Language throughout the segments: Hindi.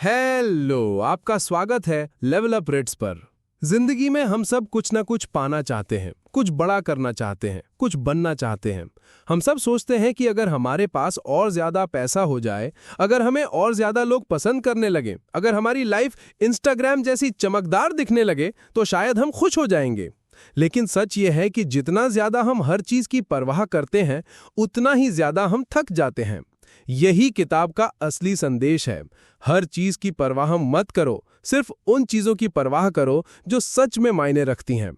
हेलो, आपका स्वागत है लेवल अप रेट्स पर। जिंदगी में हम सब कुछ ना कुछ पाना चाहते हैं, कुछ बड़ा करना चाहते हैं, कुछ बनना चाहते हैं। हम सब सोचते हैं कि अगर हमारे पास और ज्यादा पैसा हो जाए, अगर हमें और ज्यादा लोग पसंद करने लगे, अगर हमारी लाइफ इंस्टाग्राम जैसी चमकदार दिखने लगे, तो शायद हम खुश हो जाएंगे। लेकिन सच ये है कि जितना ज्यादा हम हर चीज की परवाह करते हैं, उतना ही ज्यादा हम थक जाते हैं। यही किताब का असली संदेश है। हर चीज की परवाह मत करो, सिर्फ उन चीजों की परवाह करो जो सच में मायने रखती हैं।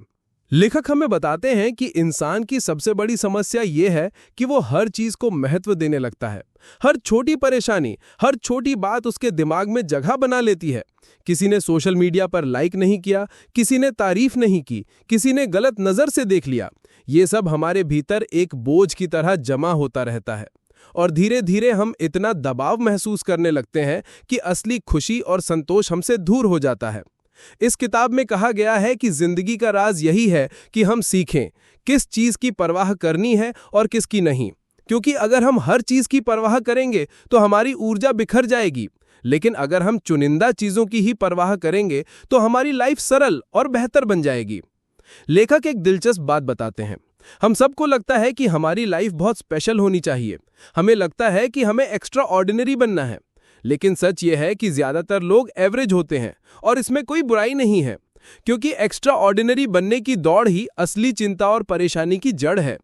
लेखक हमें बताते हैं कि इंसान की सबसे बड़ी समस्या यह है कि वो हर चीज को महत्व देने लगता है। हर छोटी परेशानी, हर छोटी बात उसके दिमाग में जगह बना लेती है। किसी ने सोशल मीडिया पर लाइक नहीं किया, किसी ने तारीफ नहीं की, किसी ने गलत नजर से देख लिया। ये सब हमारे भीतर एक बोझ की तरह जमा होता रहता है और धीरे धीरे हम इतना दबाव महसूस करने लगते हैं कि असली खुशी और संतोष हमसे दूर हो जाता है। इस किताब में कहा गया है कि जिंदगी का राज यही है कि हम सीखें किस चीज की परवाह करनी है और किसकी नहीं। क्योंकि अगर हम हर चीज की परवाह करेंगे तो हमारी ऊर्जा बिखर जाएगी, लेकिन अगर हम चुनिंदा चीजों की ही परवाह करेंगे तो हमारी लाइफ सरल और बेहतर बन जाएगी। लेखक एक दिलचस्प बात बताते हैं। हम सबको लगता है कि हमारी लाइफ बहुत स्पेशल होनी चाहिए। हमें लगता है कि हमें एक्स्ट्रा ऑर्डिनरी बनना है। लेकिन सच यह है कि ज्यादातर लोग एवरेज होते हैं और इसमें कोई बुराई नहीं है, क्योंकि एक्स्ट्रा ऑर्डिनरी बनने की दौड़ ही असली चिंता और परेशानी की जड़ है।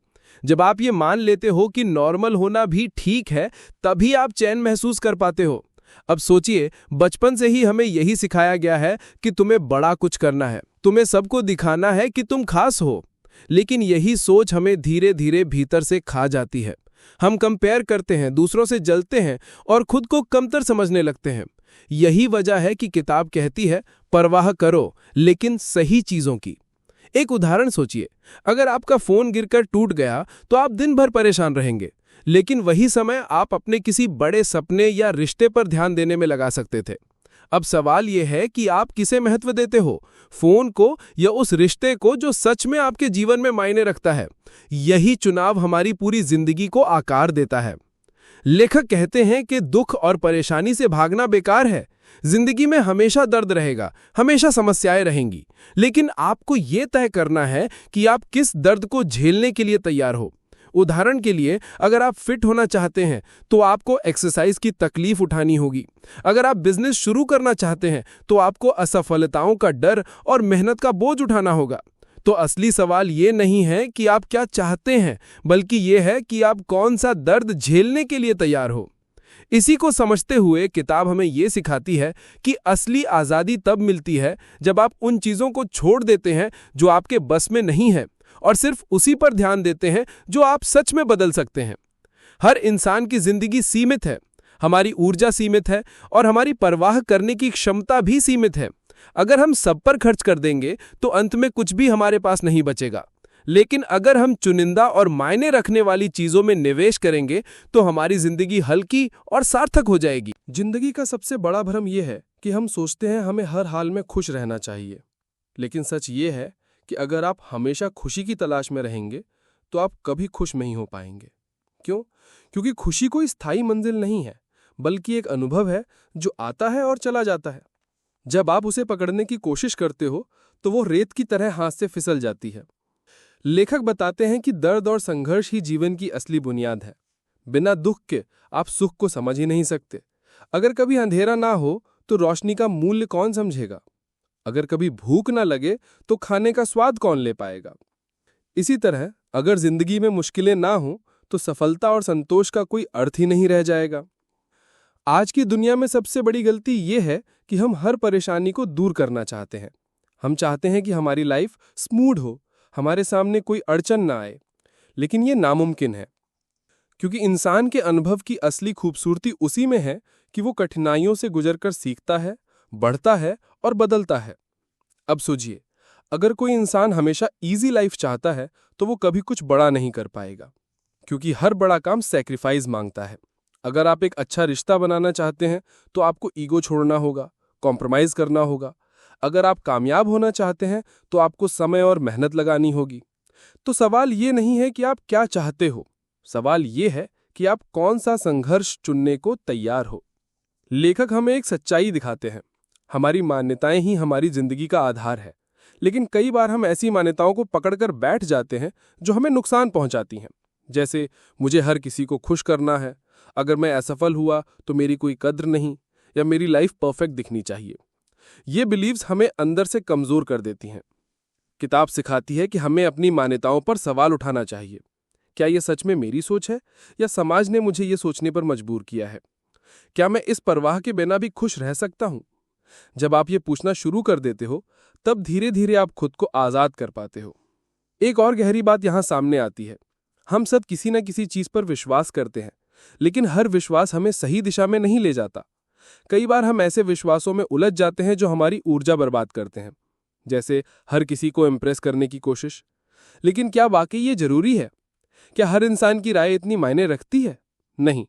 जब आप ये मान लेते हो कि नॉर्मल होना भी ठीक है, तभी आप चैन महसूस कर पाते हो। अब सोचिए, बचपन से ही हमें यही सिखाया गया है कि तुम्हें बड़ा कुछ करना है, तुम्हें सबको दिखाना है कि तुम खास हो। लेकिन यही सोच हमें धीरे धीरे भीतर से खा जाती है। हम कंपेयर करते हैं, दूसरों से जलते हैं और खुद को कमतर समझने लगते हैं। यही वजह है कि किताब कहती है, परवाह करो लेकिन सही चीजों की। एक उदाहरण सोचिए, अगर आपका फोन गिरकर टूट गया तो आप दिन भर परेशान रहेंगे, लेकिन वही समय आप अपने किसी बड़े सपने या रिश्ते पर ध्यान देने में लगा सकते थे। अब सवाल यह है कि आप किसे महत्व देते हो, फोन को या उस रिश्ते को जो सच में आपके जीवन में मायने रखता है। यही चुनाव हमारी पूरी जिंदगी को आकार देता है। लेखक कहते हैं कि दुख और परेशानी से भागना बेकार है। जिंदगी में हमेशा दर्द रहेगा, हमेशा समस्याएं रहेंगी, लेकिन आपको यह तय करना है कि आप किस दर्द को झेलने के लिए तैयार हो। उदाहरण के लिए, अगर आप फिट होना चाहते हैं तो आपको एक्सरसाइज की तकलीफ उठानी होगी। अगर आप बिजनेस शुरू करना चाहते हैं तो आपको असफलताओं का डर और मेहनत का बोझ उठाना होगा। तो असली सवाल ये नहीं है कि आप क्या चाहते हैं, बल्कि ये है कि आप कौन सा दर्द झेलने के लिए तैयार हो। इसी को समझते हुए किताब हमें ये सिखाती है कि असली आज़ादी तब मिलती है जब आप उन चीज़ों को छोड़ देते हैं जो आपके बस में नहीं है और सिर्फ उसी पर ध्यान देते हैं जो आप सच में बदल सकते हैं। हर इंसान की जिंदगी सीमित है, हमारी ऊर्जा सीमित है और हमारी परवाह करने की क्षमता भी सीमित है। अगर हम सब पर खर्च कर देंगे तो अंत में कुछ भी हमारे पास नहीं बचेगा। लेकिन अगर हम चुनिंदा और मायने रखने वाली चीजों में निवेश करेंगे तो हमारी जिंदगी हल्की और सार्थक हो जाएगी। जिंदगी का सबसे बड़ा भ्रम यह है कि हम सोचते हैं हमें हर हाल में खुश रहना चाहिए। लेकिन सच ये है कि अगर आप हमेशा खुशी की तलाश में रहेंगे तो आप कभी खुश नहीं हो पाएंगे। क्यों? क्योंकि खुशी कोई स्थायी मंजिल नहीं है, बल्कि एक अनुभव है जो आता है और चला जाता है। जब आप उसे पकड़ने की कोशिश करते हो तो वो रेत की तरह हाथ से फिसल जाती है। लेखक बताते हैं कि दर्द और संघर्ष ही जीवन की असली बुनियाद है। बिना दुख के आप सुख को समझ ही नहीं सकते। अगर कभी अंधेरा ना हो तो रोशनी का मूल्य कौन समझेगा? अगर कभी भूख ना लगे तो खाने का स्वाद कौन ले पाएगा? इसी तरह अगर जिंदगी में मुश्किलें ना हो तो सफलता और संतोष का कोई अर्थ ही नहीं रह जाएगा। आज की दुनिया में सबसे बड़ी गलती यह है कि हम हर परेशानी को दूर करना चाहते हैं। हम चाहते हैं कि हमारी लाइफ स्मूथ हो, हमारे सामने कोई अड़चन ना आए। लेकिन यह नामुमकिन है, क्योंकि इंसान के अनुभव की असली खूबसूरती उसी में है कि वो कठिनाइयों से गुजरकर सीखता है, बढ़ता है और बदलता है। अब सोचिए, अगर कोई इंसान हमेशा इजी लाइफ चाहता है तो वो कभी कुछ बड़ा नहीं कर पाएगा, क्योंकि हर बड़ा काम सैक्रिफाइस मांगता है। अगर आप एक अच्छा रिश्ता बनाना चाहते हैं तो आपको ईगो छोड़ना होगा, कॉम्प्रोमाइज करना होगा। अगर आप कामयाब होना चाहते हैं तो आपको समय और मेहनत लगानी होगी। तो सवाल ये नहीं है कि आप क्या चाहते हो, सवाल ये है कि आप कौन सा संघर्ष चुनने को तैयार हो। लेखक हमें एक सच्चाई दिखाते हैं। हमारी मान्यताएं ही हमारी जिंदगी का आधार है, लेकिन कई बार हम ऐसी मान्यताओं को पकड़कर बैठ जाते हैं जो हमें नुकसान पहुंचाती हैं। जैसे, मुझे हर किसी को खुश करना है, अगर मैं असफल हुआ तो मेरी कोई कद्र नहीं, या मेरी लाइफ परफेक्ट दिखनी चाहिए। ये बिलीव्स हमें अंदर से कमजोर कर देती हैं। किताब सिखाती है कि हमें अपनी मान्यताओं पर सवाल उठाना चाहिए। क्या ये सच में मेरी सोच है, या समाज ने मुझे ये सोचने पर मजबूर किया है? क्या मैं इस परवाह के बिना भी खुश रह सकता हूं? जब आप ये पूछना शुरू कर देते हो, तब धीरे धीरे आप खुद को आजाद कर पाते हो। एक और गहरी बात यहां सामने आती है। हम सब किसी न किसी चीज पर विश्वास करते हैं, लेकिन हर विश्वास हमें सही दिशा में नहीं ले जाता। कई बार हम ऐसे विश्वासों में उलझ जाते हैं जो हमारी ऊर्जा बर्बाद करते हैं, जैसे हर किसी को इम्प्रेस करने की कोशिश। लेकिन क्या वाकई ये जरूरी है? क्या हर इंसान की राय इतनी मायने रखती है? नहीं।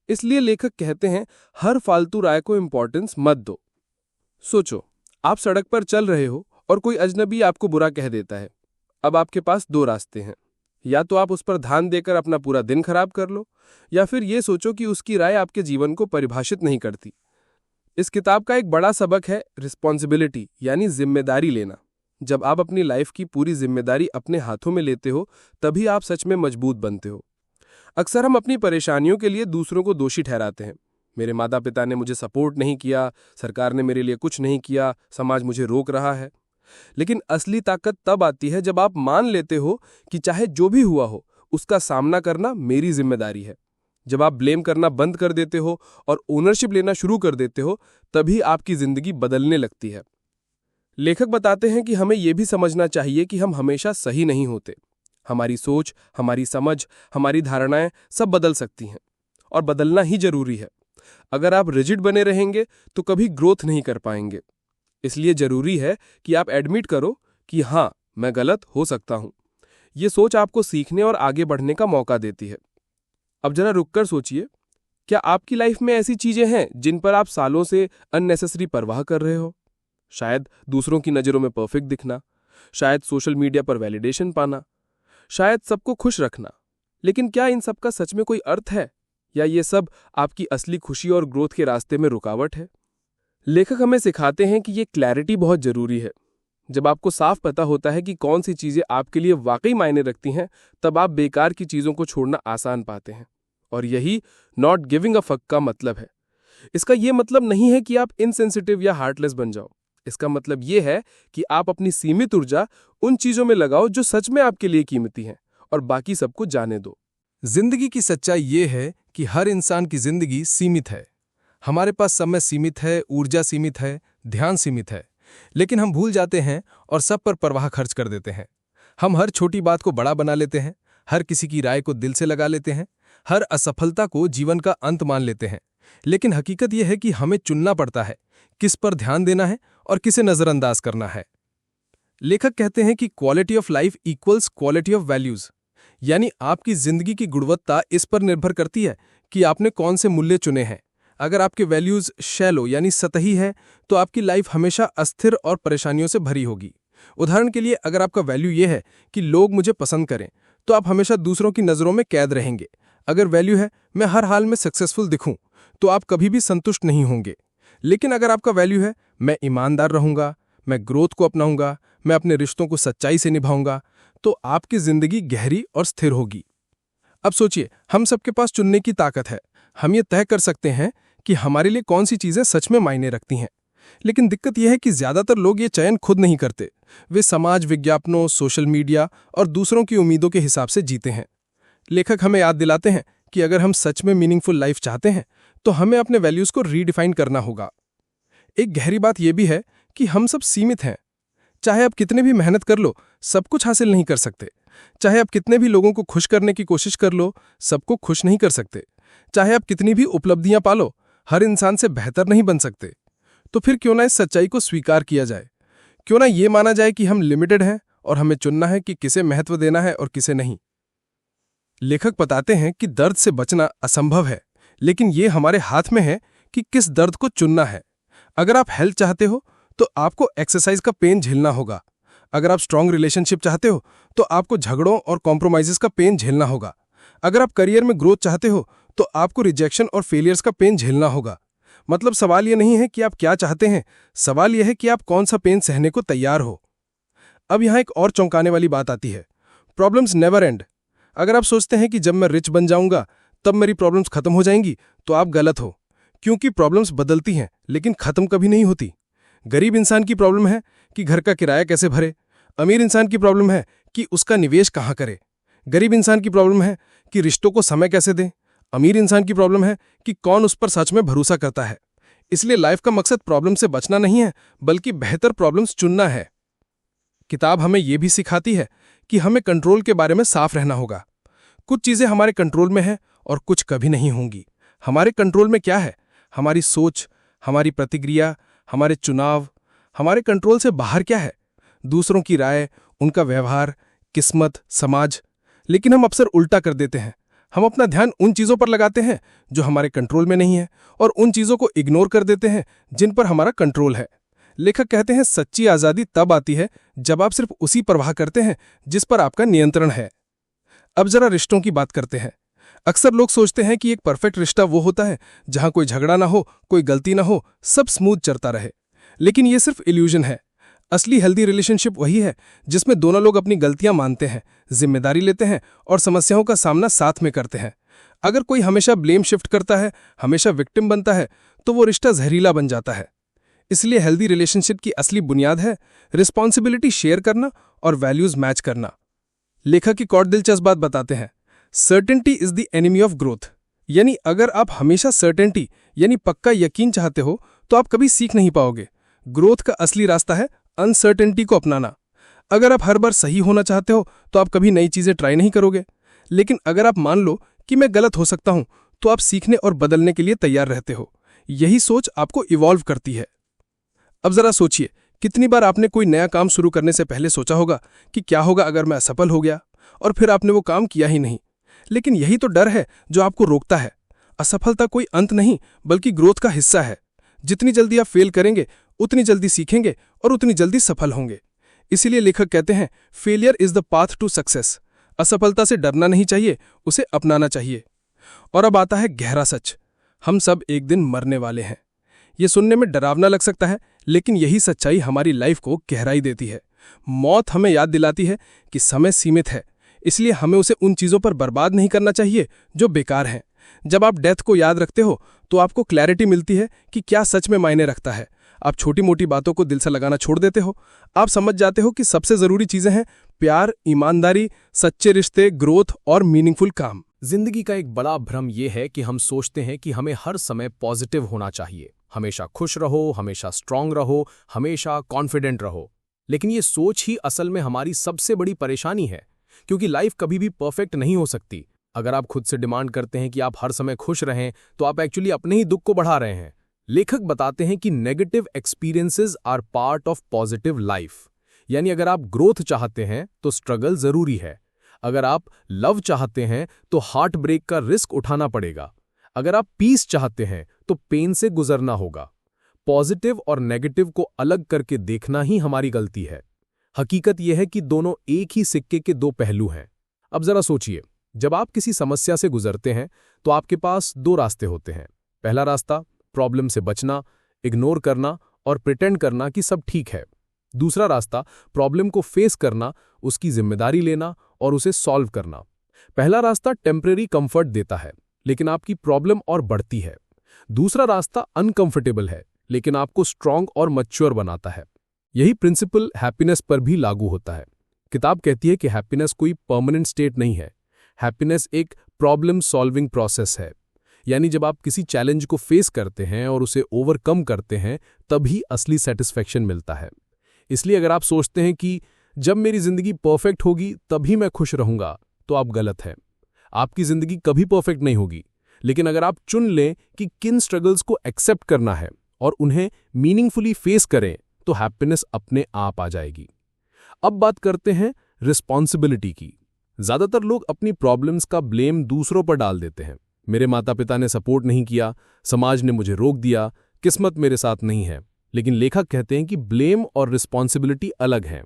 इसलिए लेखक कहते हैं, हर फालतू राय को इंपॉर्टेंस मत दो। सोचो, आप सड़क पर चल रहे हो और कोई अजनबी आपको बुरा कह देता है। अब आपके पास दो रास्ते हैं। या तो आप उस पर ध्यान देकर अपना पूरा दिन खराब कर लो, या फिर ये सोचो कि उसकी राय आपके जीवन को परिभाषित नहीं करती। इस किताब का एक बड़ा सबक है रिस्पॉन्सिबिलिटी, यानी जिम्मेदारी लेना। जब आप अपनी लाइफ की पूरी जिम्मेदारी अपने हाथों में लेते हो, तभी आप सच में मजबूत बनते हो। अक्सर हम अपनी परेशानियों के लिए दूसरों को दोषी ठहराते हैं। मेरे माता पिता ने मुझे सपोर्ट नहीं किया, सरकार ने मेरे लिए कुछ नहीं किया, समाज मुझे रोक रहा है। लेकिन असली ताकत तब आती है जब आप मान लेते हो कि चाहे जो भी हुआ हो, उसका सामना करना मेरी जिम्मेदारी है। जब आप ब्लेम करना बंद कर देते हो और ओनरशिप लेना शुरू कर देते हो, तभी आपकी जिंदगी बदलने लगती है। लेखक बताते हैं कि हमें यह भी समझना चाहिए कि हम हमेशा सही नहीं होते। हमारी सोच, हमारी समझ, हमारी धारणाएं सब बदल सकती हैं, और बदलना ही जरूरी है। अगर आप रिजिड बने रहेंगे तो कभी ग्रोथ नहीं कर पाएंगे। इसलिए जरूरी है कि आप एडमिट करो कि हाँ, मैं गलत हो सकता हूं। ये सोच आपको सीखने और आगे बढ़ने का मौका देती है। अब जरा रुककर सोचिए, क्या आपकी लाइफ में ऐसी चीजें हैं जिन पर आप सालों से अननेसेसरी परवाह कर रहे हो? शायद दूसरों की नजरों में परफेक्ट दिखना, शायद सोशल मीडिया पर वैलिडेशन पाना, शायद सबको खुश रखना। लेकिन क्या इन सब का सच में कोई अर्थ है, या ये सब आपकी असली खुशी और ग्रोथ के रास्ते में रुकावट है? लेखक हमें सिखाते हैं कि ये क्लैरिटी बहुत जरूरी है। जब आपको साफ पता होता है कि कौन सी चीजें आपके लिए वाकई मायने रखती हैं, तब आप बेकार की चीजों को छोड़ना आसान पाते हैं। और यही नॉट गिविंग अ फक का मतलब है। इसका यह मतलब नहीं है कि आप इनसेंसिटिव या हार्टलेस बन जाओ। इसका मतलब यह है कि आप अपनी सीमित ऊर्जा उन चीजों में लगाओ जो सच में आपके लिए कीमती हैं, और बाकी सबको जाने दो। जिंदगी की सच्चाई ये है कि हर इंसान की जिंदगी सीमित है। हमारे पास समय सीमित है, ऊर्जा सीमित है, ध्यान सीमित है, लेकिन हम भूल जाते हैं और सब पर परवाह खर्च कर देते हैं। हम हर छोटी बात को बड़ा बना लेते हैं, हर किसी की राय को दिल से लगा लेते हैं, हर असफलता को जीवन का अंत मान लेते हैं। लेकिन हकीकत यह है कि हमें चुनना पड़ता है किस पर ध्यान देना है और किसे नजरअंदाज करना है। लेखक कहते हैं कि quality of life equals quality of values, यानी आपकी जिंदगी की गुणवत्ता इस पर निर्भर करती है कि आपने कौन से मूल्य चुने हैं। अगर आपके वैल्यूज शैलो यानी सतही है, तो आपकी लाइफ हमेशा अस्थिर और परेशानियों से भरी होगी। उदाहरण के लिए, अगर आपका वैल्यू यह है कि लोग मुझे पसंद करें, तो आप हमेशा दूसरों की नज़रों में कैद रहेंगे। अगर वैल्यू है मैं हर हाल में सक्सेसफुल दिखूं, तो आप कभी भी संतुष्ट नहीं होंगे। लेकिन अगर आपका वैल्यू है मैं ईमानदार रहूंगा, मैं ग्रोथ को अपनाऊंगा, मैं अपने रिश्तों को सच्चाई से निभाऊंगा, तो आपकी जिंदगी गहरी और स्थिर होगी। अब सोचिए, हम सबके पास चुनने की ताकत है। हम ये तय कर सकते हैं कि हमारे लिए कौन सी चीजें सच में मायने रखती हैं। लेकिन दिक्कत यह है कि ज्यादातर लोग ये चयन खुद नहीं करते। वे समाज, विज्ञापनों, सोशल मीडिया और दूसरों की उम्मीदों के हिसाब से जीते हैं। लेखक हमें याद दिलाते हैं कि अगर हम सच में मीनिंगफुल लाइफ चाहते हैं, तो हमें अपने वैल्यूज को रीडिफाइन करना होगा। एक गहरी बात यह भी है कि हम सब सीमित हैं। चाहे आप कितने भी मेहनत कर लो, सब कुछ हासिल नहीं कर सकते। चाहे आप कितने भी लोगों को खुश करने की कोशिश कर लो, सबको खुश नहीं कर सकते। चाहे आप कितनी भी उपलब्धियां पालो, हर इंसान से बेहतर नहीं बन सकते। तो फिर क्यों ना इस सच्चाई को स्वीकार किया जाए? क्यों ना ये माना जाए कि हम लिमिटेड हैं और हमें चुनना है कि किसे महत्व देना है और किसे नहीं। लेखक बताते हैं कि दर्द से बचना असंभव है, लेकिन ये हमारे हाथ में है कि किस दर्द को चुनना है। अगर आप हेल्थ चाहते हो, तो आपको एक्सरसाइज का पेन झेलना होगा। अगर आप स्ट्रांग रिलेशनशिप चाहते हो, तो आपको झगड़ों और कॉम्प्रोमाइजेस का पेन झेलना होगा। अगर आप करियर में ग्रोथ चाहते हो, तो आपको रिजेक्शन और फेलियर्स का पेन झेलना होगा। मतलब सवाल ये नहीं है कि आप क्या चाहते हैं, सवाल यह है कि आप कौन सा पेन सहने को तैयार हो। अब यहाँ एक और चौंकाने वाली बात आती है, प्रॉब्लम्स नेवर एंड। अगर आप सोचते हैं कि जब मैं रिच बन जाऊंगा तब मेरी प्रॉब्लम्स खत्म हो जाएंगी, तो आप गलत हो, क्योंकि प्रॉब्लम्स बदलती हैं लेकिन खत्म कभी नहीं होती। गरीब इंसान की प्रॉब्लम है कि घर का किराया कैसे भरे, अमीर इंसान की प्रॉब्लम है कि उसका निवेश कहाँ करे। गरीब इंसान की प्रॉब्लम है कि रिश्तों को समय कैसे दें, अमीर इंसान की प्रॉब्लम है कि कौन उस पर सच में भरोसा करता है। इसलिए लाइफ का मकसद प्रॉब्लम से बचना नहीं है, बल्कि बेहतर प्रॉब्लम्स चुनना है। किताब हमें यह भी सिखाती है कि हमें कंट्रोल के बारे में साफ रहना होगा। कुछ चीजें हमारे कंट्रोल में हैं और कुछ कभी नहीं होंगी। हमारे कंट्रोल में क्या है? हमारी सोच, हमारी प्रतिक्रिया, हमारे चुनाव। हमारे कंट्रोल से बाहर क्या है? दूसरों की राय, उनका व्यवहार, किस्मत, समाज। लेकिन हम अक्सर उल्टा कर देते हैं। हम अपना ध्यान उन चीजों पर लगाते हैं जो हमारे कंट्रोल में नहीं है और उन चीजों को इग्नोर कर देते हैं जिन पर हमारा कंट्रोल है। लेखक कहते हैं सच्ची आजादी तब आती है जब आप सिर्फ उसी परवाह करते हैं जिस पर आपका नियंत्रण है। अब जरा रिश्तों की बात करते हैं। अक्सर लोग सोचते हैं कि एक परफेक्ट रिश्ता वो होता है जहां कोई झगड़ा ना हो, कोई गलती ना हो, सब स्मूथ चलता रहे। लेकिन ये सिर्फ इल्यूजन है। असली हेल्दी रिलेशनशिप वही है जिसमें दोनों लोग अपनी गलतियां मानते हैं, जिम्मेदारी लेते हैं और समस्याओं का सामना साथ में करते हैं। अगर कोई हमेशा ब्लेम शिफ्ट करता है, हमेशा विक्टिम बनता है, तो वो रिश्ता जहरीला बन जाता है। इसलिए हेल्दी रिलेशनशिप की असली बुनियाद है रिस्पॉन्सिबिलिटी शेयर करना और वैल्यूज मैच करना। लेखक एक और दिलचस्प बात बताते हैं, certainty is the enemy of growth. यानी अगर आप हमेशा सर्टेनिटी यानी पक्का यकीन चाहते हो तो आप कभी सीख नहीं पाओगे। ग्रोथ का असली रास्ता है अनसर्टेनिटी को अपनाना। अगर आप हर बार सही होना चाहते हो तो आप कभी नई चीजें ट्राई नहीं करोगे। लेकिन अगर आप मान लो कि मैं गलत हो सकता हूं, तो आप सीखने और बदलने के लिए तैयार रहते हो। यही सोच आपको इवॉल्व करती है। अब जरा सोचिए, कितनी बार आपने कोई नया काम शुरू करने से पहले सोचा होगा कि क्या होगा अगर मैं असफल हो गया, और फिर आपने वो काम किया ही नहीं। लेकिन यही तो डर है जो आपको रोकता है। असफलता कोई अंत नहीं, बल्कि ग्रोथ का हिस्सा है। जितनी जल्दी आप फेल करेंगे, उतनी जल्दी सीखेंगे और उतनी जल्दी सफल होंगे। इसीलिए लेखक कहते हैं, failure is the path to success. असफलता से डरना नहीं चाहिए, उसे अपनाना चाहिए। और अब आता है गहरा सच, हम सब एक दिन मरने वाले हैं। ये सुनने में डरावना लग सकता है, लेकिन यही सच्चाई हमारी लाइफ को गहराई देती है। मौत हमें याद दिलाती है कि समय सीमित है, इसलिए हमें उसे उन चीजों पर बर्बाद नहीं करना चाहिए जो बेकार हैं। जब आप डेथ को याद रखते हो तो आपको क्लैरिटी मिलती है कि क्या सच में मायने रखता है। आप छोटी मोटी बातों को दिल से लगाना छोड़ देते हो। आप समझ जाते हो कि सबसे जरूरी चीजें हैं प्यार, ईमानदारी, सच्चे रिश्ते, ग्रोथ और मीनिंगफुल काम। जिंदगी का एक बड़ा भ्रम यह है कि हम सोचते हैं कि हमें हर समय पॉजिटिव होना चाहिए, हमेशा खुश रहो, हमेशा स्ट्रांग रहो, हमेशा कॉन्फिडेंट रहो। लेकिन ये सोच ही असल में हमारी सबसे बड़ी परेशानी है, क्योंकि लाइफ कभी भी परफेक्ट नहीं हो सकती। अगर आप खुद से डिमांड करते हैं कि आप हर समय खुश रहें, तो आप एक्चुअली अपने ही दुख को बढ़ा रहे हैं। लेखक बताते हैं कि negative experiences are part of positive life. यानी अगर आप ग्रोथ चाहते हैं तो स्ट्रगल जरूरी है। अगर आप लव चाहते हैं तो हार्ट ब्रेक का रिस्क उठाना पड़ेगा। अगर आप पीस चाहते हैं तो पेन से गुजरना होगा। पॉजिटिव और नेगेटिव को अलग करके देखना ही हमारी गलती है। हकीकत यह है कि दोनों एक ही सिक्के के दो पहलू हैं। अब जरा सोचिए, जब आप किसी समस्या से गुजरते हैं तो आपके पास दो रास्ते होते हैं। पहला रास्ता प्रॉब्लम से बचना, इग्नोर करना और प्रिटेंड करना कि सब ठीक है। दूसरा रास्ता प्रॉब्लम को फेस करना, उसकी जिम्मेदारी लेना और उसे सॉल्व करना। पहला रास्ता टेम्परेरी कंफर्ट देता है, लेकिन आपकी प्रॉब्लम और बढ़ती है। दूसरा रास्ता अनकंफर्टेबल है, लेकिन आपको स्ट्रांग और मैच्योर बनाता है। यही प्रिंसिपल हैप्पीनेस पर भी लागू होता है। किताब कहती है कि हैप्पीनेस कोई परमानेंट स्टेट नहीं है। हैप्पीनेस एक प्रॉब्लम सॉल्विंग प्रोसेस है। यानी जब आप किसी चैलेंज को फेस करते हैं और उसे ओवरकम करते हैं, तभी असली सेटिस्फैक्शन मिलता है। इसलिए अगर आप सोचते हैं कि जब मेरी जिंदगी परफेक्ट होगी तभी मैं खुश रहूंगा, तो आप गलत हैं। आपकी जिंदगी कभी परफेक्ट नहीं होगी, लेकिन अगर आप चुन लें कि किन स्ट्रगल्स को एक्सेप्ट करना है और उन्हें मीनिंगफुली फेस करें, तो हैप्पीनेस अपने आप आ जाएगी। अब बात करते हैं रिस्पॉन्सिबिलिटी की। ज्यादातर लोग अपनी प्रॉब्लम्स का ब्लेम दूसरों पर डाल देते हैं। मेरे माता पिता ने सपोर्ट नहीं किया, समाज ने मुझे रोक दिया, किस्मत मेरे साथ नहीं है। लेकिन लेखक कहते हैं कि ब्लेम और रिस्पॉन्सिबिलिटी अलग हैं।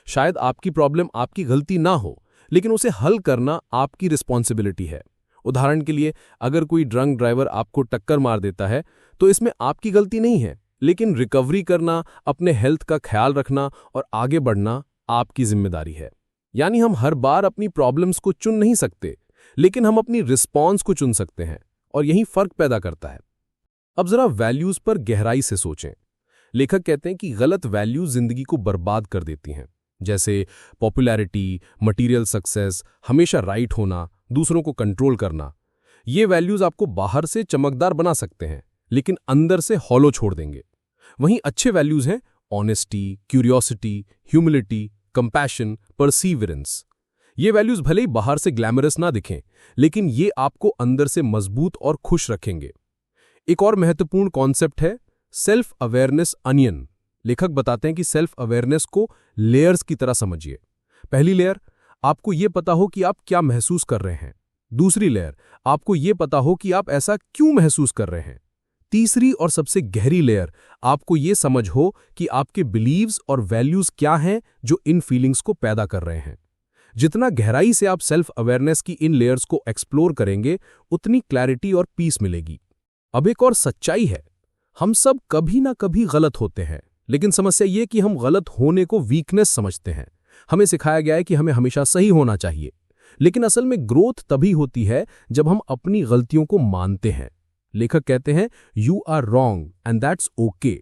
शायद आपकी प्रॉब्लम आपकी गलती ना हो, लेकिन उसे हल करना आपकी रिस्पॉन्सिबिलिटी है। उदाहरण के लिए, अगर कोई ड्रंक ड्राइवर आपको टक्कर मार देता है तो इसमें आपकी गलती नहीं है, लेकिन रिकवरी करना, अपने हेल्थ का ख्याल रखना और आगे बढ़ना आपकी जिम्मेदारी है। यानी हम हर बार अपनी प्रॉब्लम्स को चुन नहीं सकते, लेकिन हम अपनी रिस्पॉन्स को चुन सकते हैं, और यही फर्क पैदा करता है। अब जरा वैल्यूज पर गहराई से सोचें। लेखक कहते हैं कि गलत वैल्यूज जिंदगी को बर्बाद कर देती हैं, जैसे पॉपुलैरिटी, मटेरियल सक्सेस, हमेशा राइट होना, दूसरों को कंट्रोल करना। ये वैल्यूज आपको बाहर से चमकदार बना सकते हैं, लेकिन अंदर से हॉलो छोड़ देंगे। वहीं अच्छे वैल्यूज हैं honesty, curiosity, humility, compassion, perseverance. ये वैल्यूज भले ही बाहर से ग्लैमरस ना दिखें, लेकिन ये आपको अंदर से मजबूत और खुश रखेंगे। एक और महत्वपूर्ण कॉन्सेप्ट है सेल्फ अवेयरनेस अनियन। लेखक बताते हैं कि सेल्फ अवेयरनेस को लेयर्स की तरह समझिए। पहली लेयर, आपको ये पता हो कि आप क्या महसूस कर रहे हैं। दूसरी लेयर, आपको ये पता हो कि आप ऐसा क्यों महसूस कर रहे हैं। तीसरी और सबसे गहरी लेयर, आपको ये समझ हो कि आपके बिलीव्स और वैल्यूज क्या हैं जो इन फीलिंग्स को पैदा कर रहे हैं। जितना गहराई से आप सेल्फ अवेयरनेस की इन लेयर्स को एक्सप्लोर करेंगे, उतनी क्लैरिटी और पीस मिलेगी। अब एक और सच्चाई है, हम सब कभी ना कभी गलत होते हैं, लेकिन समस्या ये कि हम गलत होने को वीकनेस समझते हैं। हमें सिखाया गया है कि हमें हमेशा सही होना चाहिए, लेकिन असल में ग्रोथ तभी होती है जब हम अपनी गलतियों को मानते हैं। लेखक कहते हैं you are wrong and that's okay.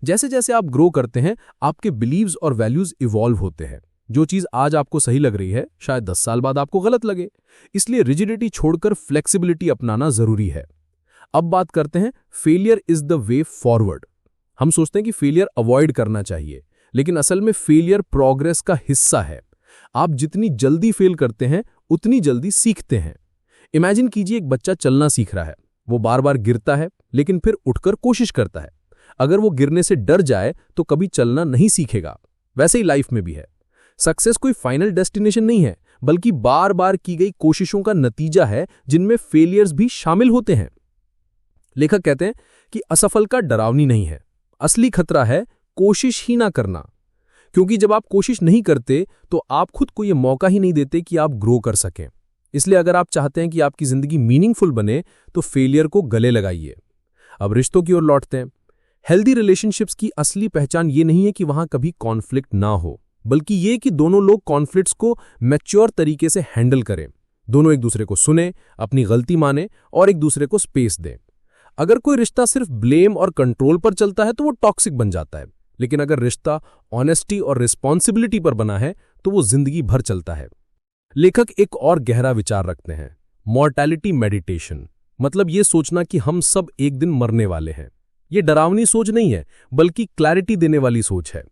जैसे जैसे आप ग्रो करते हैं, आपके बिलीव्स और वैल्यूज इवॉल्व होते हैं। जो चीज आज आपको सही लग रही है, शायद 10 साल बाद आपको गलत लगे। इसलिए रिजिडिटी छोड़कर फ्लेक्सिबिलिटी अपनाना जरूरी है। अब बात करते हैं failure is the way forward. हम सोचते हैं कि फेलियर अवॉइड करना चाहिए, लेकिन असल में फेलियर प्रोग्रेस का हिस्सा है। आप जितनी जल्दी फेल करते हैं, उतनी जल्दी सीखते हैं। इमेजिन कीजिए एक बच्चा चलना सीख रहा है। वो बार बार गिरता है, लेकिन फिर उठकर कोशिश करता है। अगर वो गिरने से डर जाए तो कभी चलना नहीं सीखेगा। वैसे ही लाइफ में भी है। सक्सेस कोई फाइनल डेस्टिनेशन नहीं है, बल्कि बार बार की गई कोशिशों का नतीजा है, जिनमें फेलियर्स भी शामिल होते हैं। लेखक कहते हैं कि असफलता डरावनी नहीं है, असली खतरा है कोशिश ही ना करना। क्योंकि जब आप कोशिश नहीं करते तो आप खुद को यह मौका ही नहीं देते कि आप ग्रो कर सकें। इसलिए अगर आप चाहते हैं कि आपकी जिंदगी मीनिंगफुल बने, तो फेलियर को गले लगाइए। अब रिश्तों की ओर लौटते हैं। हेल्दी रिलेशनशिप्स की असली पहचान ये नहीं है कि वहां कभी कॉन्फ्लिक्ट ना हो, बल्कि ये कि दोनों लोग कॉन्फ्लिक्ट्स को मैच्योर तरीके से हैंडल करें। दोनों एक दूसरे को सुने, अपनी गलती माने और एक दूसरे को स्पेस दें। अगर कोई रिश्ता सिर्फ ब्लेम और कंट्रोल पर चलता है तो वो टॉक्सिक बन जाता है, लेकिन अगर रिश्ता ऑनेस्टी और रिस्पॉन्सिबिलिटी पर बना है तो वो जिंदगी भर चलता है। लेखक एक और गहरा विचार रखते हैं, मॉर्टैलिटी मेडिटेशन। मतलब ये सोचना कि हम सब एक दिन मरने वाले हैं। ये डरावनी सोच नहीं है, बल्कि क्लैरिटी देने वाली सोच है।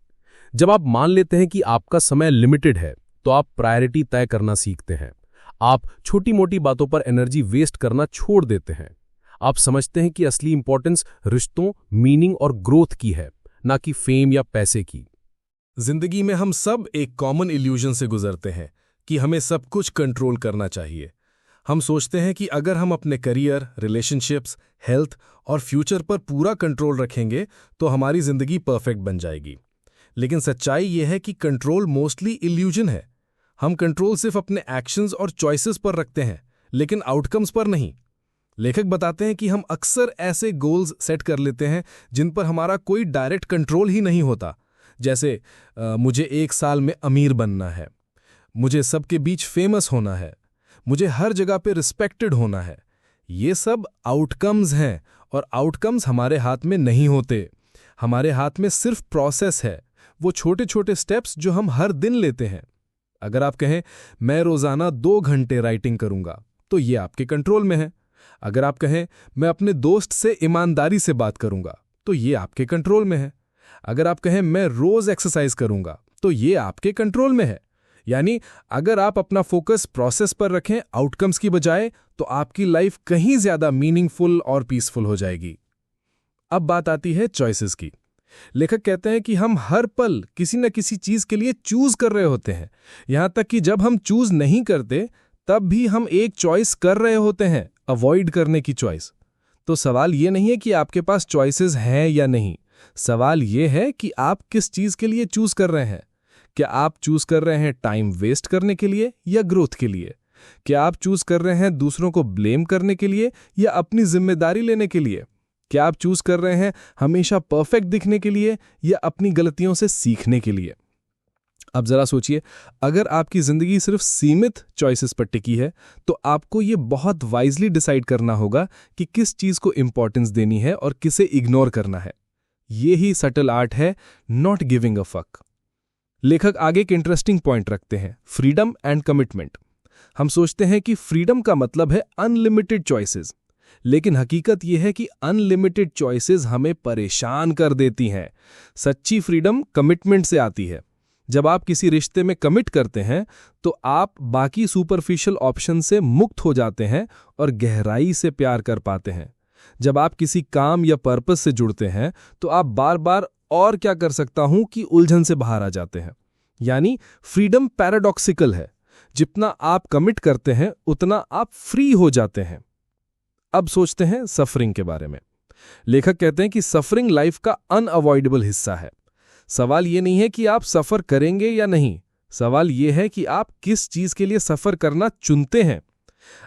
जब आप मान लेते हैं कि आपका समय लिमिटेड है, तो आप प्रायोरिटी तय करना सीखते हैं। आप छोटी मोटी बातों पर एनर्जी वेस्ट करना छोड़ देते हैं। आप समझते हैं कि असली इंपॉर्टेंस रिश्तों, मीनिंग और ग्रोथ की है, ना कि फेम या पैसे की। जिंदगी में हम सब एक कॉमन इल्यूजन से गुजरते हैं कि हमें सब कुछ कंट्रोल करना चाहिए। हम सोचते हैं कि अगर हम अपने करियर, रिलेशनशिप्स, हेल्थ और फ्यूचर पर पूरा कंट्रोल रखेंगे तो हमारी जिंदगी परफेक्ट बन जाएगी। लेकिन सच्चाई यह है कि कंट्रोल मोस्टली इल्यूजन है। हम कंट्रोल सिर्फ अपने एक्शंस और चॉइसेस पर रखते हैं, लेकिन आउटकम्स पर नहीं। लेखक बताते हैं कि हम अक्सर ऐसे गोल्स सेट कर लेते हैं जिन पर हमारा कोई डायरेक्ट कंट्रोल ही नहीं होता। जैसे मुझे 1 साल में अमीर बनना है, मुझे सबके बीच फेमस होना है, मुझे हर जगह पे रिस्पेक्टेड होना है। ये सब आउटकम्स हैं, और आउटकम्स हमारे हाथ में नहीं होते। हमारे हाथ में सिर्फ प्रोसेस है, वो छोटे छोटे स्टेप्स जो हम हर दिन लेते हैं। अगर आप कहें मैं रोजाना 2 घंटे राइटिंग करूंगा, तो ये आपके कंट्रोल में है। अगर आप कहें मैं अपने दोस्त से ईमानदारी से बात करूंगा, तो ये आपके कंट्रोल में है। अगर आप कहें मैं रोज एक्सरसाइज करूंगा, तो ये आपके कंट्रोल में है। यानी अगर आप अपना फोकस प्रोसेस पर रखें आउटकम्स की बजाय, तो आपकी लाइफ कहीं ज्यादा मीनिंगफुल और पीसफुल हो जाएगी। अब बात आती है चॉइसेस की। लेखक कहते हैं कि हम हर पल किसी न किसी चीज के लिए चूज कर रहे होते हैं। यहां तक कि जब हम चूज नहीं करते, तब भी हम एक चॉइस कर रहे होते हैं, अवॉइड करने की चॉइस। तो सवाल ये नहीं है कि आपके पास चॉइसेस हैं या नहीं, सवाल ये है कि आप किस चीज के लिए चूज कर रहे हैं। क्या आप चूज कर रहे हैं टाइम वेस्ट करने के लिए या ग्रोथ के लिए? क्या आप चूज कर रहे हैं दूसरों को ब्लेम करने के लिए या अपनी जिम्मेदारी लेने के लिए? क्या आप चूज कर रहे हैं हमेशा परफेक्ट दिखने के लिए या अपनी गलतियों से सीखने के लिए? अब जरा सोचिए, अगर आपकी जिंदगी सिर्फ सीमित चॉइसेस पर टिकी है तो आपको ये बहुत वाइजली डिसाइड करना होगा कि किस चीज को इंपॉर्टेंस देनी है और किसे इग्नोर करना है। ये ही सटल आर्ट है नॉट गिविंग अ फक। लेखक आगे एक इंटरेस्टिंग पॉइंट रखते हैं, फ्रीडम एंड कमिटमेंट। हम सोचते हैं कि फ्रीडम का मतलब है अनलिमिटेड चॉइसेस, लेकिन हकीकत यह है कि अनलिमिटेड चॉइसेस हमें परेशान कर देती हैं। सच्ची फ्रीडम कमिटमेंट से आती है। जब आप किसी रिश्ते में कमिट करते हैं तो आप बाकी सुपरफिशियल ऑप्शन से मुक्त हो जाते हैं और गहराई से प्यार कर पाते हैं। जब आप किसी काम या पर्पस से जुड़ते हैं तो आप बार बार और क्या कर सकता हूं कि उलझन से बाहर आ जाते हैं। यानी फ्रीडम पैराडॉक्सिकल है, जितना आप कमिट करते हैं उतना आप फ्री हो जाते हैं। अब सोचते हैं सफरिंग के बारे में। लेखक कहते हैं कि सफरिंग लाइफ का अनअवॉइडेबल हिस्सा है। सवाल यह नहीं है कि आप सफर करेंगे या नहीं, सवाल यह है कि आप किस चीज के लिए सफर करना चुनते हैं।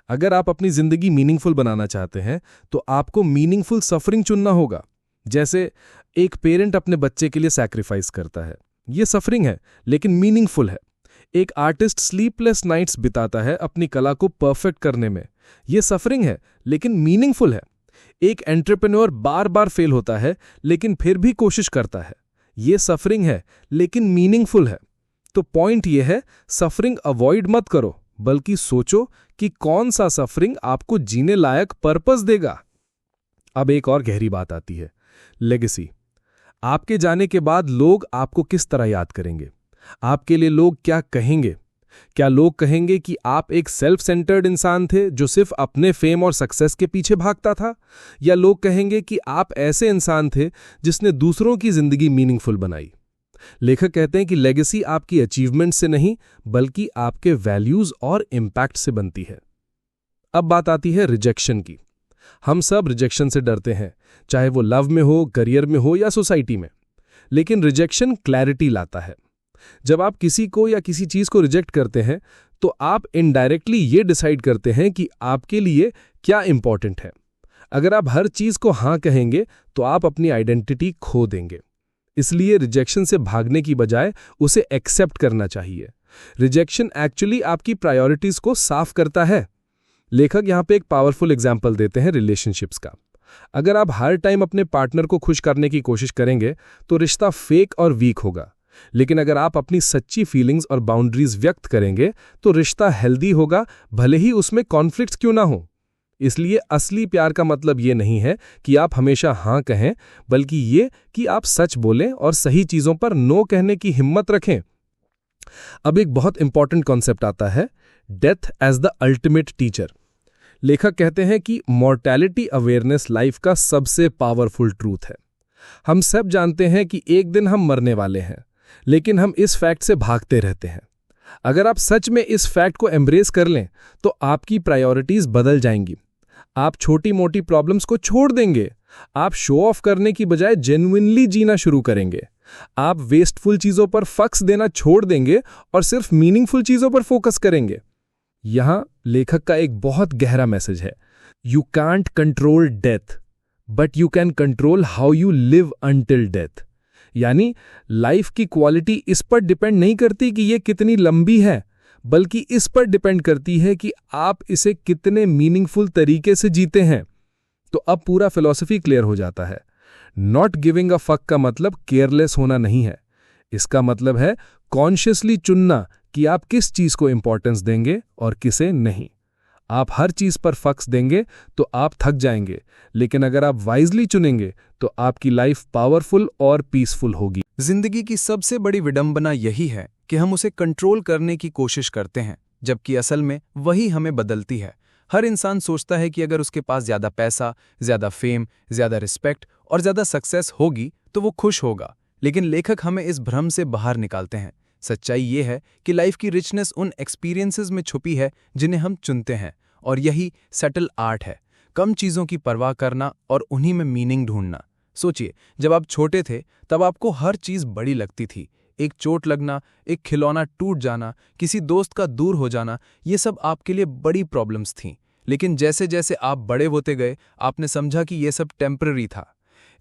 अगर आप अपनी जिंदगी मीनिंगफुल बनाना चाहते हैं तो आपको मीनिंगफुल सफरिंग चुनना होगा। जैसे एक पेरेंट अपने बच्चे के लिए सैक्रिफाइस करता है, यह सफरिंग है लेकिन मीनिंगफुल है। एक आर्टिस्ट स्लीपलेस नाइट्स बिताता है अपनी कला को परफेक्ट करने में, यह सफरिंग है लेकिन मीनिंगफुल है। एक एंटरप्रेन्योर बार बार फेल होता है लेकिन फिर भी कोशिश करता है, यह सफरिंग है लेकिन मीनिंगफुल है। तो पॉइंट यह है, सफरिंग अवॉइड मत करो, बल्कि सोचो कि कौन सा सफरिंग आपको जीने लायक पर्पस देगा। अब एक और गहरी बात आती है, लेगेसी। आपके जाने के बाद लोग आपको किस तरह याद करेंगे? आपके लिए लोग क्या कहेंगे? क्या लोग कहेंगे कि आप एक सेल्फ सेंटर्ड इंसान थे जो सिर्फ अपने फेम और सक्सेस के पीछे भागता था, या लोग कहेंगे कि आप ऐसे इंसान थे जिसने दूसरों की जिंदगी मीनिंगफुल बनाई? लेखक कहते हैं कि लेगेसी आपकी अचीवमेंट से नहीं बल्कि आपके वैल्यूज और इंपैक्ट से बनती है। अब बात आती है रिजेक्शन की। हम सब रिजेक्शन से डरते हैं, चाहे वो लव में हो, करियर में हो या सोसाइटी में। लेकिन रिजेक्शन क्लैरिटी लाता है। जब आप किसी को या किसी चीज को रिजेक्ट करते हैं तो आप इनडायरेक्टली ये डिसाइड करते हैं कि आपके लिए क्या इंपॉर्टेंट है। अगर आप हर चीज को हां कहेंगे तो आप अपनी आइडेंटिटी खो देंगे। इसलिए रिजेक्शन से भागने की बजाय उसे एक्सेप्ट करना चाहिए। रिजेक्शन एक्चुअली आपकी प्रायोरिटीज को साफ करता है। लेखक यहां पे एक पावरफुल एग्जाम्पल देते हैं रिलेशनशिप्स का। अगर आप हर टाइम अपने पार्टनर को खुश करने की कोशिश करेंगे तो रिश्ता फेक और वीक होगा। लेकिन अगर आप अपनी सच्ची फीलिंग्स और बाउंड्रीज व्यक्त करेंगे तो रिश्ता हेल्दी होगा, भले ही उसमें कॉन्फ्लिक्ट्स क्यों ना हो। इसलिए असली प्यार का मतलब ये नहीं है कि आप हमेशा हां कहें, बल्कि ये कि आप सच बोलें और सही चीजों पर नो कहने की हिम्मत रखें। अब एक बहुत इंपॉर्टेंट कॉन्सेप्ट आता है, death as the ultimate teacher. लेखक कहते हैं कि मॉर्टैलिटी अवेयरनेस लाइफ का सबसे पावरफुल ट्रूथ है। हम सब जानते हैं कि एक दिन हम मरने वाले हैं, लेकिन हम इस फैक्ट से भागते रहते हैं। अगर आप सच में इस फैक्ट को एम्ब्रेस कर लें तो आपकी प्रायोरिटीज बदल जाएंगी। आप छोटी मोटी प्रॉब्लम्स को छोड़ देंगे। आप शो ऑफ करने की बजाय जेन्युइनली जीना शुरू करेंगे। आप वेस्टफुल चीजों पर फक्स देना छोड़ देंगे और सिर्फ मीनिंगफुल चीजों पर फोकस करेंगे। यहां लेखक का एक बहुत गहरा मैसेज है, you can't control death but you can control how you live until death. यानी लाइफ की क्वालिटी इस पर डिपेंड नहीं करती कि ये कितनी लंबी है, बल्कि इस पर डिपेंड करती है कि आप इसे कितने मीनिंगफुल तरीके से जीते हैं। तो अब पूरा फिलॉसफी क्लियर हो जाता है। नॉट गिविंग अ फक का मतलब केयरलेस होना नहीं है। इसका मतलब है कॉन्शियसली चुनना कि आप किस चीज को इंपॉर्टेंस देंगे और किसे नहीं। आप हर चीज पर फक्स देंगे तो आप थक जाएंगे, लेकिन अगर आप वाइजली चुनेंगे तो आपकी लाइफ पावरफुल और पीसफुल होगी। जिंदगी की सबसे बड़ी विडंबना यही है कि हम उसे कंट्रोल करने की कोशिश करते हैं, जबकि असल में वही हमें बदलती है। हर इंसान सोचता है कि अगर उसके पास ज्यादा पैसा, ज्यादा फेम, ज्यादा रिस्पेक्ट और ज्यादा सक्सेस होगी तो वो खुश होगा। लेकिन लेखक हमें इस भ्रम से बाहर निकालते हैं। सच्चाई ये है कि लाइफ की रिचनेस उन एक्सपीरियंसेस में छुपी है जिन्हें हम चुनते हैं, और यही सटल आर्ट है, कम चीज़ों की परवाह करना और उन्हीं में मीनिंग ढूंढना। सोचिए, जब आप छोटे थे तब आपको हर चीज़ बड़ी लगती थी। एक चोट लगना, एक खिलौना टूट जाना, किसी दोस्त का दूर हो जाना, ये सब आपके लिए बड़ी प्रॉब्लम्स थीं। लेकिन जैसे जैसे आप बड़े होते गए, आपने समझा कि ये सब टेम्पररी था।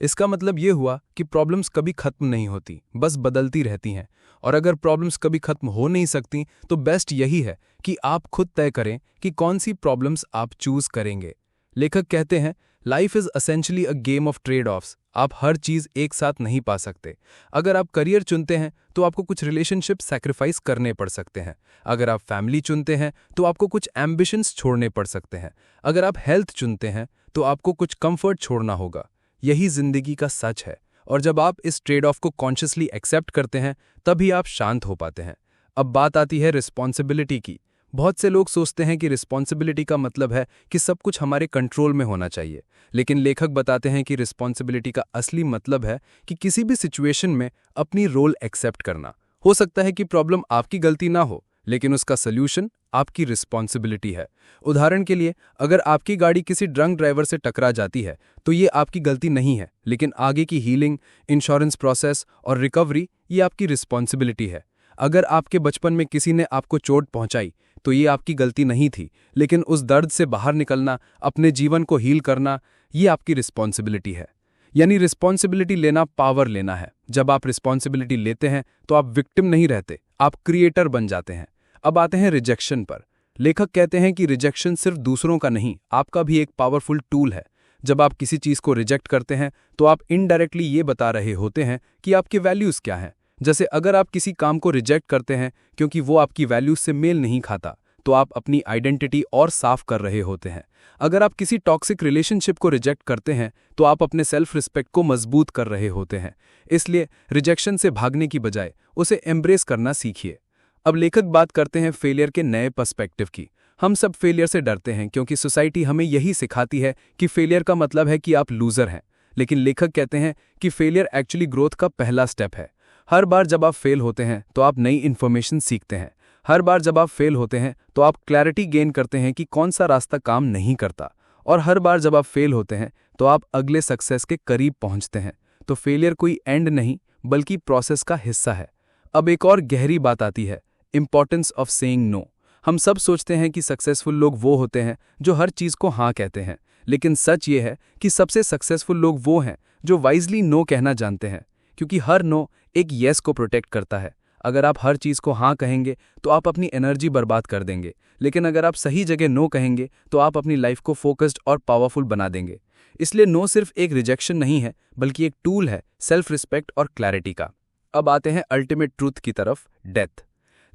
इसका मतलब ये हुआ कि प्रॉब्लम्स कभी खत्म नहीं होती, बस बदलती रहती हैं। और अगर प्रॉब्लम्स कभी खत्म हो नहीं सकती, तो बेस्ट यही है कि आप खुद तय करें कि कौन सी प्रॉब्लम्स आप चूज करेंगे। लेखक कहते हैं, life is essentially a game of trade offs. आप हर चीज एक साथ नहीं पा सकते। अगर आप करियर चुनते हैं तो आपको कुछ रिलेशनशिप सैक्रिफाइस करने पड़ सकते हैं। अगर आप फैमिली चुनते हैं तो आपको कुछ एम्बिशंस छोड़ने पड़ सकते हैं। अगर आप हेल्थ चुनते हैं तो आपको कुछ कंफर्ट छोड़ना होगा। यही जिंदगी का सच है, और जब आप इस ट्रेड ऑफ को कॉन्शियसली एक्सेप्ट करते हैं तभी आप शांत हो पाते हैं। अब बात आती है रिस्पॉन्सिबिलिटी की। बहुत से लोग सोचते हैं कि रिस्पॉन्सिबिलिटी का मतलब है कि सब कुछ हमारे कंट्रोल में होना चाहिए, लेकिन लेखक बताते हैं कि रिस्पॉन्सिबिलिटी का असली मतलब है कि किसी भी सिचुएशन में अपनी रोल एक्सेप्ट करना। हो सकता है कि प्रॉब्लम आपकी गलती ना हो, लेकिन उसका सल्यूशन आपकी रिस्पॉन्सिबिलिटी है। उदाहरण के लिए, अगर आपकी गाड़ी किसी ड्रंक ड्राइवर से टकरा जाती है तो ये आपकी गलती नहीं है, लेकिन आगे की हीलिंग, इंश्योरेंस प्रोसेस और रिकवरी ये आपकी रिस्पॉन्सिबिलिटी है। अगर आपके बचपन में किसी ने आपको चोट पहुंचाई तो ये आपकी गलती नहीं थी, लेकिन उस दर्द से बाहर निकलना, अपने जीवन को हील करना, ये आपकी रिस्पॉन्सिबिलिटी है। यानी रिस्पॉन्सिबिलिटी लेना पावर लेना है। जब आप रिस्पॉन्सिबिलिटी लेते हैं तो आप विक्टिम नहीं रहते, आप क्रिएटर बन जाते हैं। अब आते हैं रिजेक्शन पर। लेखक कहते हैं कि रिजेक्शन सिर्फ दूसरों का नहीं, आपका भी एक पावरफुल टूल है। जब आप किसी चीज को रिजेक्ट करते हैं तो आप इनडायरेक्टली ये बता रहे होते हैं कि आपके वैल्यूज क्या हैं। जैसे अगर आप किसी काम को रिजेक्ट करते हैं क्योंकि वो आपकी वैल्यूज से मेल नहीं खाता, तो आप अपनी आइडेंटिटी और साफ कर रहे होते हैं। अगर आप किसी टॉक्सिक रिलेशनशिप को रिजेक्ट करते हैं तो आप अपने सेल्फ रिस्पेक्ट को मजबूत कर रहे होते हैं। इसलिए रिजेक्शन से भागने की बजाय उसे एम्ब्रेस करना सीखिए। अब लेखक बात करते हैं फेलियर के नए पर्सपेक्टिव की। हम सब फेलियर से डरते हैं क्योंकि सोसाइटी हमें यही सिखाती है कि फेलियर का मतलब है कि आप लूजर हैं। लेकिन लेखक कहते हैं कि फेलियर एक्चुअली ग्रोथ का पहला स्टेप है। हर बार जब आप फेल होते हैं तो आप नई इन्फॉर्मेशन सीखते हैं। हर बार जब आप फेल होते हैं तो आप क्लैरिटी गेन करते हैं कि कौन सा रास्ता काम नहीं करता। और हर बार जब आप फेल होते हैं तो आप अगले सक्सेस के करीब पहुंचते हैं। तो फेलियर कोई एंड नहीं, बल्कि प्रोसेस का हिस्सा है। अब एक और गहरी बात आती है, इंपॉर्टेंस ऑफ सेइंग नो। हम सब सोचते हैं कि सक्सेसफुल लोग वो होते हैं जो हर चीज को हाँ कहते हैं, लेकिन सच ये है कि सबसे सक्सेसफुल लोग वो हैं जो वाइजली नो कहना जानते हैं, क्योंकि हर नो एक येस को प्रोटेक्ट करता है। अगर आप हर चीज को हाँ कहेंगे तो आप अपनी एनर्जी बर्बाद कर देंगे, लेकिन अगर आप सही जगह नो कहेंगे तो आप अपनी लाइफ को फोकस्ड और पावरफुल बना देंगे। इसलिए नो सिर्फ एक रिजेक्शन नहीं है, बल्कि एक टूल है सेल्फ रिस्पेक्ट और क्लैरिटी का। अब आते हैं अल्टीमेट ट्रूथ की तरफ, डेथ।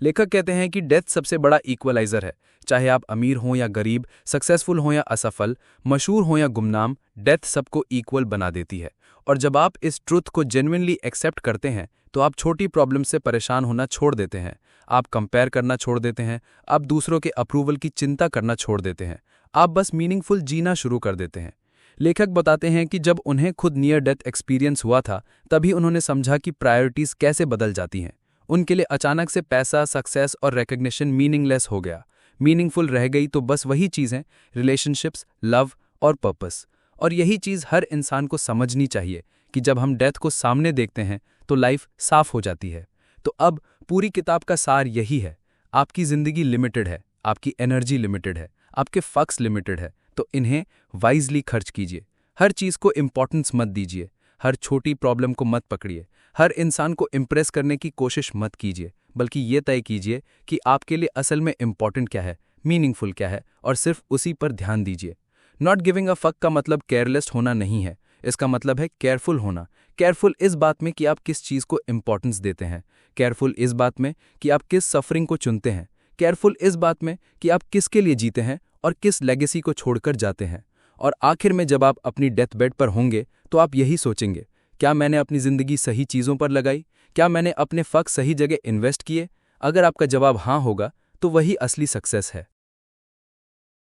लेखक कहते हैं कि डेथ सबसे बड़ा इक्वलाइजर है। चाहे आप अमीर हों या गरीब, सक्सेसफुल हों या असफल, मशहूर हों या गुमनाम, डेथ सबको इक्वल बना देती है। और जब आप इस ट्रुथ को जेन्युइनली एक्सेप्ट करते हैं तो आप छोटी प्रॉब्लम से परेशान होना छोड़ देते हैं। आप कंपेयर करना छोड़ देते हैं। आप दूसरों के अप्रूवल की चिंता करना छोड़ देते हैं। आप बस मीनिंगफुल जीना शुरू कर देते हैं। लेखक बताते हैं कि जब उन्हें खुद नियर डेथ एक्सपीरियंस हुआ था, तभी उन्होंने समझा कि प्रायोरिटीज कैसे बदल जाती हैं। उनके लिए अचानक से पैसा, सक्सेस और रिकग्निशन मीनिंगलेस हो गया। मीनिंगफुल रह गई तो बस वही चीज़ें, रिलेशनशिप्स, लव और पर्पस। और यही चीज़ हर इंसान को समझनी चाहिए कि जब हम डेथ को सामने देखते हैं तो लाइफ साफ हो जाती है। तो अब पूरी किताब का सार यही है, आपकी ज़िंदगी लिमिटेड है, आपकी एनर्जी लिमिटेड है, आपके फक्स लिमिटेड है, तो इन्हें वाइजली खर्च कीजिए। हर चीज़ को इम्पोर्टेंस मत दीजिए, हर छोटी प्रॉब्लम को मत पकड़िए, हर इंसान को इम्प्रेस करने की कोशिश मत कीजिए, बल्कि ये तय कीजिए कि आपके लिए असल में इम्पॉर्टेंट क्या है, मीनिंगफुल क्या है, और सिर्फ उसी पर ध्यान दीजिए। नॉट गिविंग अ फक का मतलब केयरलेस होना नहीं है, इसका मतलब है केयरफुल होना। केयरफुल इस बात में कि आप किस चीज़ को इम्पोर्टेंस देते हैं, केयरफुल इस बात में कि आप किस सफरिंग को चुनते हैं, केयरफुल इस बात में कि आप किसके लिए जीते हैं और किस लेगेसी को छोड़कर जाते हैं। और आखिर में जब आप अपनी डेथ बेड पर होंगे तो आप यही सोचेंगे, क्या मैंने अपनी ज़िंदगी सही चीज़ों पर लगाई? क्या मैंने अपने फक सही जगह इन्वेस्ट किए? अगर आपका जवाब हाँ होगा तो वही असली सक्सेस है।